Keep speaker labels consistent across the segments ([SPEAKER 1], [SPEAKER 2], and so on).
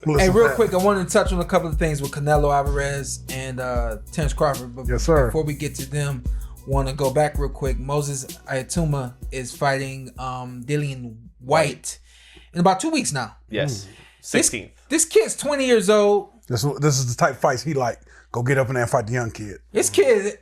[SPEAKER 1] Hey, real quick, I wanted to touch on a couple of things with Canelo Alvarez and Terence Crawford. But
[SPEAKER 2] yes, sir.
[SPEAKER 1] Before we get to them, want to go back real quick. Moses Ituma is fighting Dillian Whyte in about 2 weeks now.
[SPEAKER 3] Yes, 16th.
[SPEAKER 1] This kid's 20 years old.
[SPEAKER 2] This is the type of fights he like. Go get up in there and fight the young kid.
[SPEAKER 1] This kid,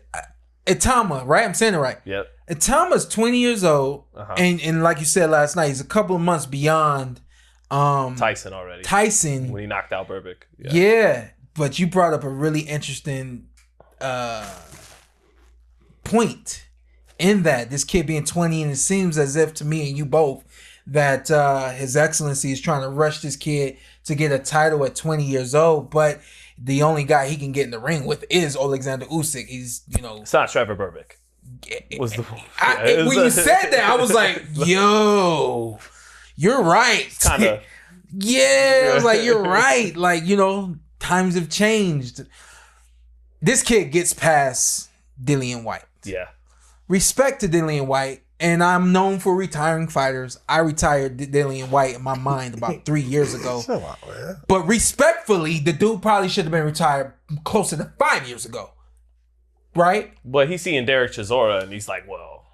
[SPEAKER 1] Itauma, right? I'm saying it right.
[SPEAKER 3] Yep.
[SPEAKER 1] Itauma's 20 years old, and like you said last night, he's a couple of months beyond
[SPEAKER 3] Tyson already.
[SPEAKER 1] Tyson.
[SPEAKER 3] When he knocked out Berbick.
[SPEAKER 1] Yeah, but you brought up a really interesting point in that this kid being 20, and it seems as if to me and you both that His Excellency is trying to rush this kid to get a title at 20 years old, but the only guy he can get in the ring with is Alexander Usyk. He's,
[SPEAKER 3] it's not Trevor Berbick.
[SPEAKER 1] When you said that, I was like, yo, you're right.
[SPEAKER 3] Kinda.
[SPEAKER 1] Yeah, I was like, you're right. Like, times have changed. This kid gets past Dillian Whyte.
[SPEAKER 3] Yeah.
[SPEAKER 1] Respect to Dillian Whyte, and I'm known for retiring fighters. I retired Dillian Whyte in my mind about 3 years ago. But respectfully, the dude probably should have been retired closer to 5 years ago. Right?
[SPEAKER 3] But he's seeing Derek Chisora, and he's like, well,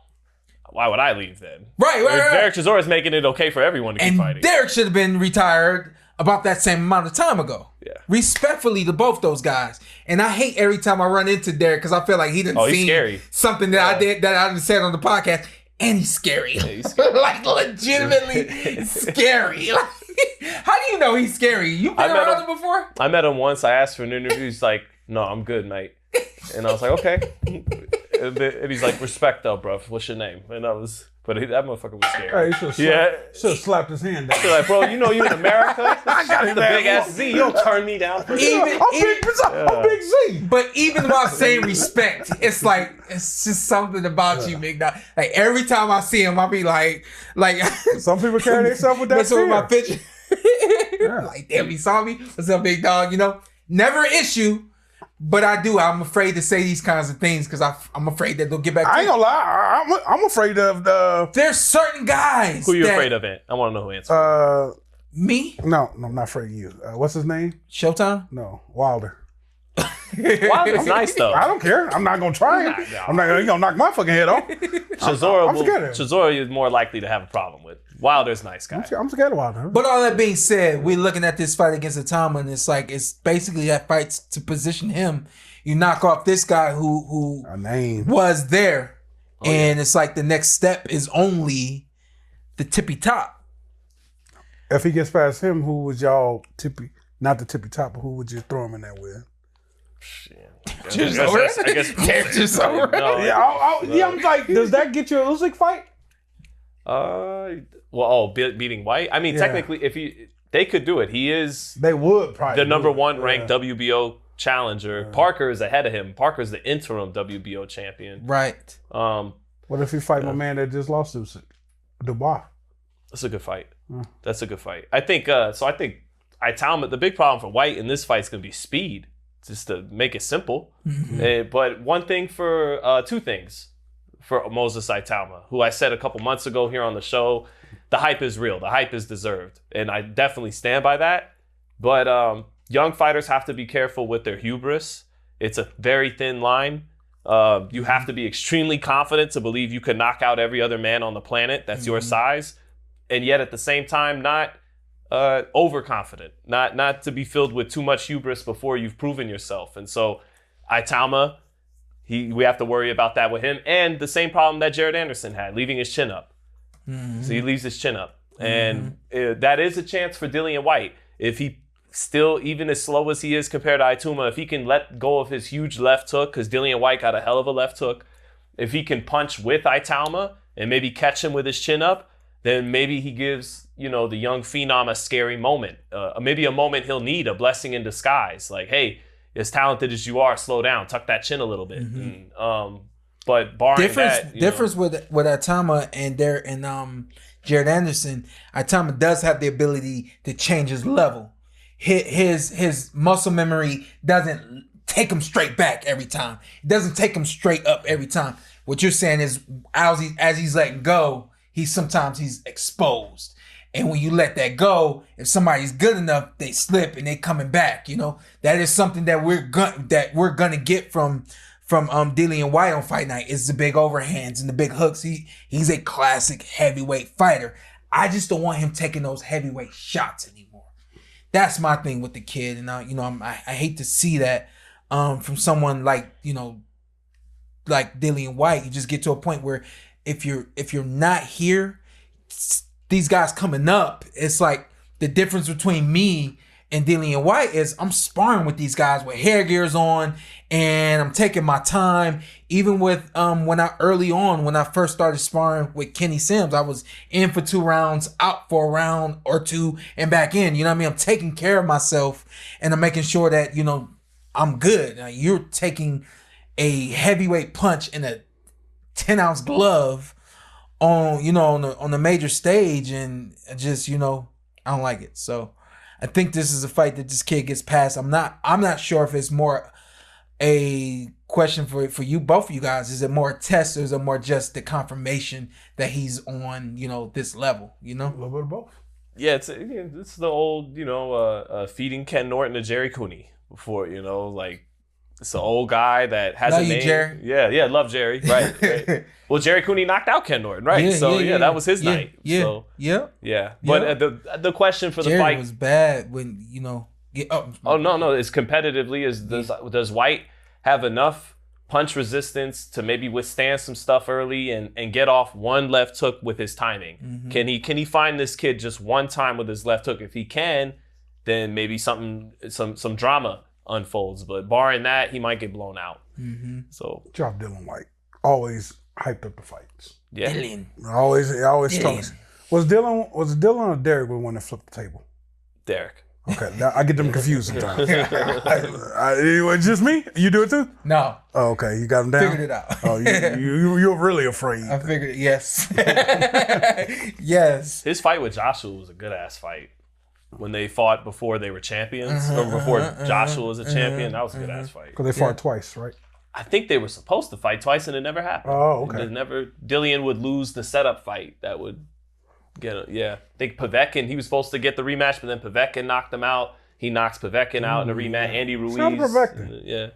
[SPEAKER 3] why would I leave then?
[SPEAKER 1] Right.
[SPEAKER 3] Derek Chisora's making it okay for everyone to keep fighting.
[SPEAKER 1] Derek should have been retired about that same amount of time ago.
[SPEAKER 3] Yeah.
[SPEAKER 1] Respectfully to both those guys. And I hate every time I run into Derek because I feel like he didn't see something that I didn't say on the podcast. And he's scary. Yeah, he's scary. Like legitimately scary. Like, how do you know he's scary? You've been around him before?
[SPEAKER 3] I met him once. I asked for an interview. He's like, no, I'm good, mate. And I was like, okay. And he's like, respect though, bro. What's your name? And that motherfucker was scary.
[SPEAKER 2] Hey, should have slapped his hand down.
[SPEAKER 3] Like, bro, you in America? I got the big ass Z. You don't turn me down.
[SPEAKER 2] I'm big Z.
[SPEAKER 1] But even while saying respect, it's just something about you, Big Dog. Like every time I see him, I'll be like
[SPEAKER 2] some people carry themselves with that fear.
[SPEAKER 1] With my picture. Like, damn, he saw me. What's up, Big Dog? Never an issue. But I'm afraid to say these kinds of things because I'm afraid that they'll get back to
[SPEAKER 2] I ain't gonna lie. I'm afraid of the...
[SPEAKER 1] There's certain guys.
[SPEAKER 3] Who you afraid of, Antt? I want to know who answers.
[SPEAKER 1] Me?
[SPEAKER 2] No, I'm not afraid of you. What's his name?
[SPEAKER 1] Showtime?
[SPEAKER 2] No, Wilder.
[SPEAKER 3] Wilder's nice, though.
[SPEAKER 2] I don't care. I'm not gonna try it. I'm not gonna knock my fucking head off.
[SPEAKER 3] Chisora is more likely to have a problem with. Wilder's nice guy.
[SPEAKER 2] I'm scared of Wilder.
[SPEAKER 1] But all that being said, we're looking at this fight against Itauma, and it's basically that fight's to position him. You knock off this guy who
[SPEAKER 2] a name
[SPEAKER 1] was there, and it's like the next step is only the tippy top.
[SPEAKER 2] If he gets past him, who would y'all not the tippy top, but who would you throw him in there with?
[SPEAKER 3] Shit.
[SPEAKER 1] I guess
[SPEAKER 2] I'm like, does that get you a Usyk fight?
[SPEAKER 3] Beating Whyte. I mean, technically, they could do it. They would probably the number one ranked WBO challenger. Parker is ahead of him. Parker's the interim WBO champion.
[SPEAKER 1] Right.
[SPEAKER 2] What if he fight my man that just lost to Dubois?
[SPEAKER 3] That's a good fight. That's a good fight. I think. I think Itauma. The big problem for Whyte in this fight is going to be speed. Just to make it simple. Mm-hmm. But two things for Moses Itauma, who I said a couple months ago here on the show, the hype is real. The hype is deserved. And I definitely stand by that. But young fighters have to be careful with their hubris. It's a very thin line. You have to be extremely confident to believe you can knock out every other man on the planet that's your size. And yet at the same time, not overconfident, not to be filled with too much hubris before you've proven yourself. And so Itauma, we have to worry about that with him. And the same problem that Jared Anderson had, leaving his chin up. Mm-hmm. So he leaves his chin up. And that is a chance for Dillian Whyte. If he still, even as slow as he is compared to Ituma, if he can let go of his huge left hook, because Dillian Whyte got a hell of a left hook, if he can punch with Itauma and maybe catch him with his chin up, then maybe he gives, the young phenom a scary moment. Maybe a moment he'll need, a blessing in disguise. Like, hey, as talented as you are, slow down, tuck that chin a little bit. Mm-hmm. But barring
[SPEAKER 1] difference with Itauma and Jared Anderson, Itauma does have the ability to change his level. His muscle memory doesn't take him straight back every time. It doesn't take him straight up every time. What you're saying is as he's letting go, he's exposed. And when you let that go, if somebody's good enough, they slip and they coming back. You know, that is something that we're gonna get from Dillian Whyte on Fight Night, is the big overhands and the big hooks. He's a classic heavyweight fighter. I just don't want him taking those heavyweight shots anymore. That's my thing with the kid, and I hate to see that from someone like like Dillian Whyte. You just get to a point where if you're not here, these guys coming up, it's like the difference between me and Dillian Whyte is I'm sparring with these guys with hair gears on, and I'm taking my time. Even with when I first started sparring with Kenny Sims, I was in for 2 rounds, out for a round or 2, and back in. You know what I mean? I'm taking care of myself, and I'm making sure that I'm good. Now, you're taking a heavyweight punch in a 10-ounce glove on the major stage, and just I don't like it. So I think this is a fight that this kid gets past. I'm not sure if it's more a question for you, both of you guys. Is it more a test, or is it more just the confirmation that he's on this level?
[SPEAKER 2] A little bit of both.
[SPEAKER 3] Yeah, it's the old feeding Ken Norton to Jerry Cooney before. Like, it's an old guy that has a name.
[SPEAKER 1] Jerry.
[SPEAKER 3] Yeah, love Jerry. Right. Well, Jerry Cooney knocked out Ken Norton, right? That was his night.
[SPEAKER 1] Yeah.
[SPEAKER 3] But the question for the
[SPEAKER 1] Jerry
[SPEAKER 3] fight
[SPEAKER 1] was bad when no.
[SPEAKER 3] It's competitively. Does Whyte have enough punch resistance to maybe withstand some stuff early and get off one left hook with his timing? Mm-hmm. Can he find this kid just one time with his left hook? If he can, then maybe some drama unfolds, but barring that, he might get blown out.
[SPEAKER 1] Mm-hmm.
[SPEAKER 3] So
[SPEAKER 2] Drop Dillian Whyte. Always hyped up the fights.
[SPEAKER 3] Yeah.
[SPEAKER 1] Dillian.
[SPEAKER 2] Always told us. Was Dillian or Derek the one that flipped the table?
[SPEAKER 3] Derek.
[SPEAKER 2] Okay, now I get them confused sometimes. It was just me? You do it too?
[SPEAKER 1] No.
[SPEAKER 2] Oh, okay, you got them down?
[SPEAKER 1] Figured it out.
[SPEAKER 2] Oh, you're really afraid.
[SPEAKER 1] I figured it, yes. Yes.
[SPEAKER 3] His fight with Joshua was a good ass fight. When they fought before they were champions, or before Joshua was a champion, that was a good ass fight.
[SPEAKER 2] Because they fought twice, right?
[SPEAKER 3] I think they were supposed to fight twice, and it never happened.
[SPEAKER 2] Oh, okay.
[SPEAKER 3] Dillian would lose the setup fight. That would get I think Povetkin, he was supposed to get the rematch, but then Povetkin knocked him out. He knocks Povetkin out in the rematch. Andy Ruiz.
[SPEAKER 2] Sean Povetkin.
[SPEAKER 3] Yeah.